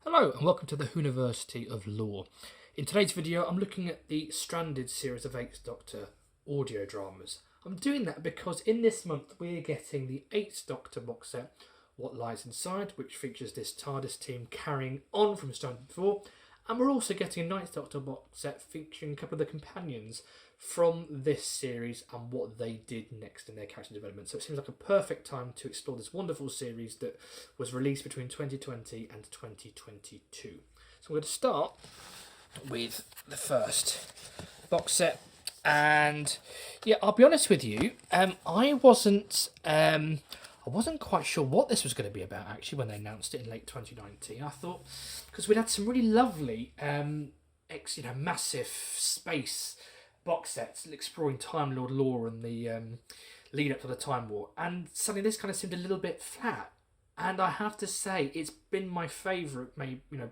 Hello and welcome to the University of Law. In today's video I'm looking at the Stranded series of 8th Doctor audio dramas. I'm doing that because in this month we're getting the 8th Doctor box set, What Lies Inside, which features this TARDIS team carrying on from Stranded before, and we're also getting a 9th Doctor box set featuring a couple of the companions from this series and what they did next in their character development. So it seems like a perfect time to explore this wonderful series that was released between 2020 and 2022. So we're going to start with the first box set. And yeah, I'll be honest with you, I wasn't quite sure what this was going to be about actually when they announced it in late 2019. I thought, because we'd had some really lovely, massive space box sets exploring Time Lord lore and the lead up to the Time War, and suddenly this kind of seemed a little bit flat. And I have to say, it's been my favourite. Maybe I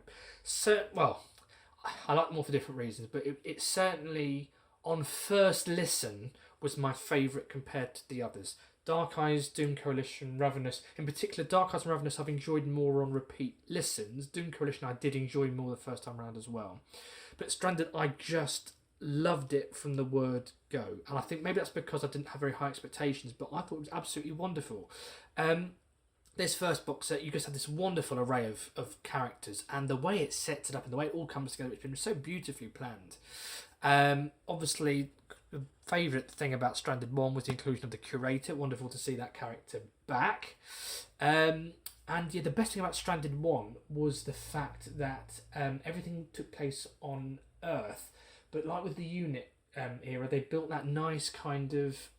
like them all for different reasons, but it certainly on first listen was my favourite compared to the others. Dark Eyes, Doom Coalition, Ravenous. In particular, Dark Eyes and Ravenous I've enjoyed more on repeat listens. Doom Coalition I did enjoy more the first time around as well. But Stranded, I just loved it from the word go. And I think maybe that's because I didn't have very high expectations, but I thought it was absolutely wonderful. This first box set, you just have this wonderful array of characters, and the way it sets it up and the way it all comes together, it's been so beautifully planned. Obviously, the favourite thing about Stranded 1 was the inclusion of the curator. Wonderful to see that character back. And yeah, the best thing about Stranded 1 was the fact that everything took place on Earth, but like with the unit era, they built that nice kind of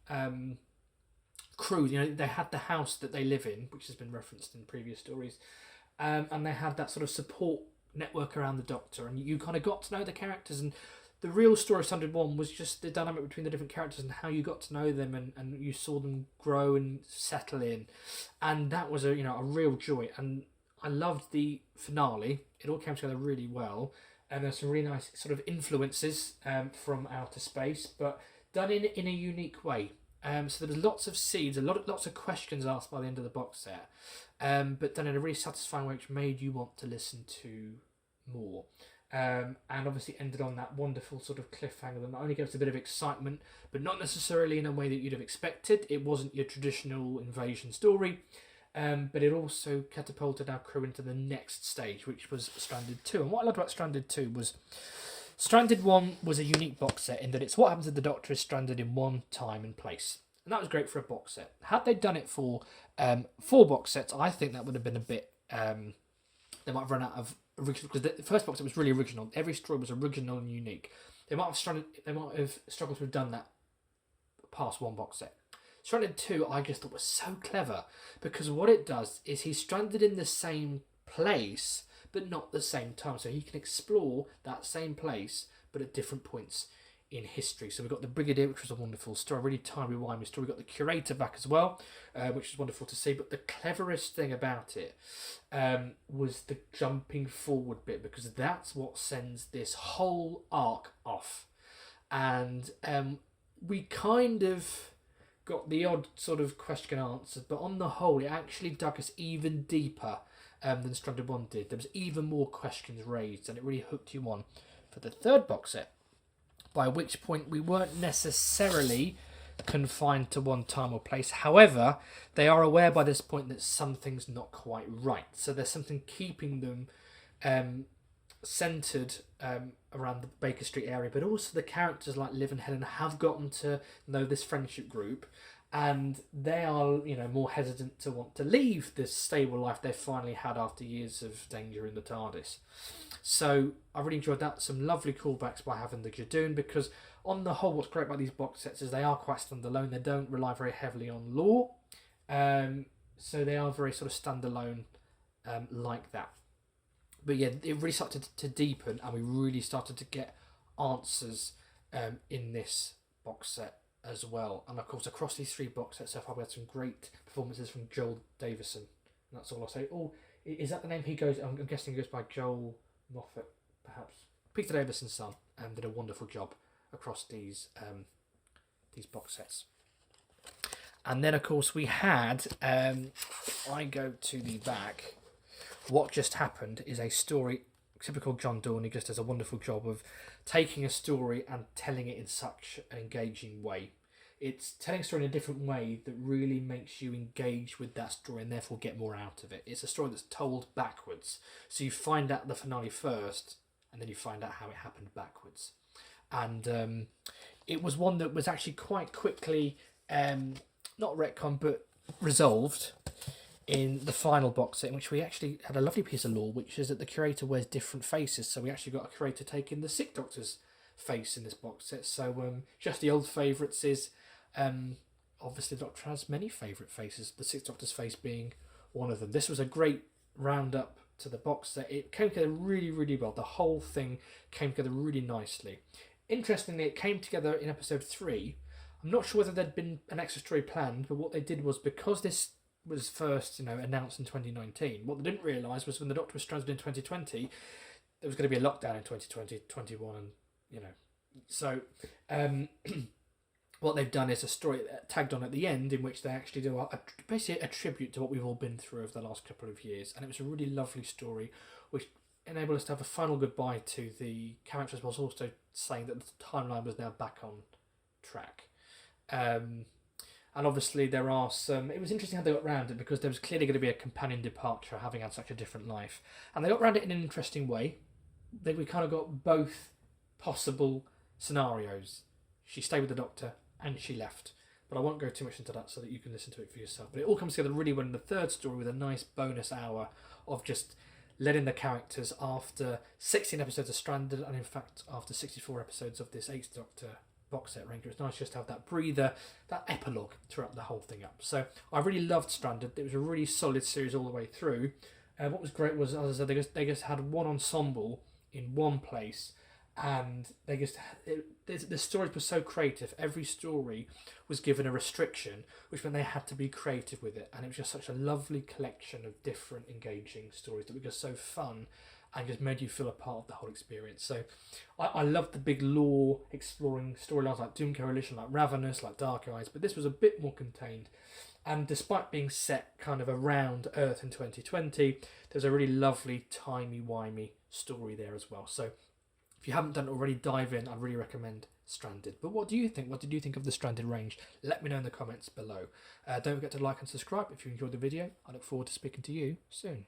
crew. You know, they had the house that they live in, which has been referenced in previous stories, and they had that sort of support network around the Doctor, and you kind of got to know the characters. And the real story of Stranded 1 was just the dynamic between the different characters and how you got to know them, and you saw them grow and settle in, and that was a real joy. And I loved the finale. It all came together really well, and there's some really nice sort of influences from outer space, but done in a unique way. So there was lots of seeds, lots of questions asked by the end of the box set, but done in a really satisfying way, which made you want to listen to more. And obviously ended on that wonderful sort of cliffhanger that not only gave us a bit of excitement, but not necessarily in a way that you'd have expected. It wasn't your traditional invasion story, but it also catapulted our crew into the next stage, which was Stranded 2. And what I loved about Stranded 2 was Stranded 1 was a unique box set in that it's what happens if the Doctor is stranded in one time and place. And that was great for a box set. Had they done it for 4 box sets, I think that would have been a bit... they might have run out of original, because the first box set was really original. Every story was original and unique. They might have struggled to have done that past 1 box set. Stranded 2, I just thought was so clever, because what it does is he's stranded in the same place, but not the same time. So he can explore that same place, but at different points in history. So we've got the Brigadier, which was a wonderful story, a really timey-wimey story. We've got the Curator back as well, which is wonderful to see. But the cleverest thing about it was the jumping forward bit, because that's what sends this whole arc off. And we kind of got the odd sort of question answered, but on the whole, it actually dug us even deeper than Stranded 1 did. There was even more questions raised, and it really hooked you on for the third box set, by which point we weren't necessarily confined to one time or place. However, they are aware by this point that something's not quite right. So there's something keeping them centred around the Baker Street area, but also the characters like Liv and Helen have gotten to know this friendship group, and they are, more hesitant to want to leave this stable life they've finally had after years of danger in the TARDIS. So I really enjoyed that. Some lovely callbacks by having the Jadoon, because on the whole, what's great about these box sets is they are quite standalone. They don't rely very heavily on lore, so they are very sort of standalone like that. But yeah, it really started to deepen, and we really started to get answers in this box set as well. And of course, across these 3 box sets so far, we had some great performances from Joel Davison. And that's all I'll say. Oh, is that the name he goes? I'm guessing he goes by Joel Moffat, perhaps. Peter Davison's son, did a wonderful job across these box sets. And then, of course, we had, if I go to the back, What Just Happened is a story, typical John Dorney just does a wonderful job of taking a story and telling it in such an engaging way. It's telling a story in a different way that really makes you engage with that story and therefore get more out of it. It's a story that's told backwards. So you find out the finale first and then you find out how it happened backwards. And it was one that was actually quite quickly, not retcon, but resolved in the final box set, in which we actually had a lovely piece of lore, which is that the curator wears different faces. So we actually got a curator taking the Sixth Doctor's face in this box set. So just the old favourites is... obviously the Doctor has many favourite faces, the Sixth Doctor's face being one of them. This was a great roundup to the box set. It came together really, really well. The whole thing came together really nicely. Interestingly, it came together in episode 3. I'm not sure whether there'd been an extra story planned, but what they did was, because this was first announced in 2019, what they didn't realise was when the Doctor was stranded in 2020, there was going to be a lockdown in 2020, 21, and so what they've done is a story tagged on at the end in which they actually do basically a tribute to what we've all been through over the last couple of years. And it was a really lovely story which enabled us to have a final goodbye to the characters, whilst also saying that the timeline was now back on track. And obviously there are some... It was interesting how they got around it, because there was clearly going to be a companion departure, having had such a different life. And they got around it in an interesting way. We kind of got both possible scenarios. She stayed with the Doctor and she left. But I won't go too much into that so that you can listen to it for yourself. But it all comes together really well in the third story, with a nice bonus hour of just letting the characters, after 16 episodes of Stranded, and in fact after 64 episodes of this 8th Doctor box set range, it's nice just to have that breather, that epilogue to wrap the whole thing up. So I really loved Stranded. It was a really solid series all the way through. What was great was, as I said, they just had one ensemble in one place, and the stories were so creative. Every story was given a restriction, which meant they had to be creative with it, and it was just such a lovely collection of different engaging stories that were just so fun and just made you feel a part of the whole experience. So I loved the big lore exploring storylines like Doom Coalition, like Ravenous, like Dark Eyes, but this was a bit more contained. And despite being set kind of around Earth in 2020, there's a really lovely timey-wimey story there as well. So if you haven't done it already, dive in. I really recommend Stranded. But what do you think? What did you think of the Stranded range? Let me know in the comments below. Don't forget to like and subscribe if you enjoyed the video. I look forward to speaking to you soon.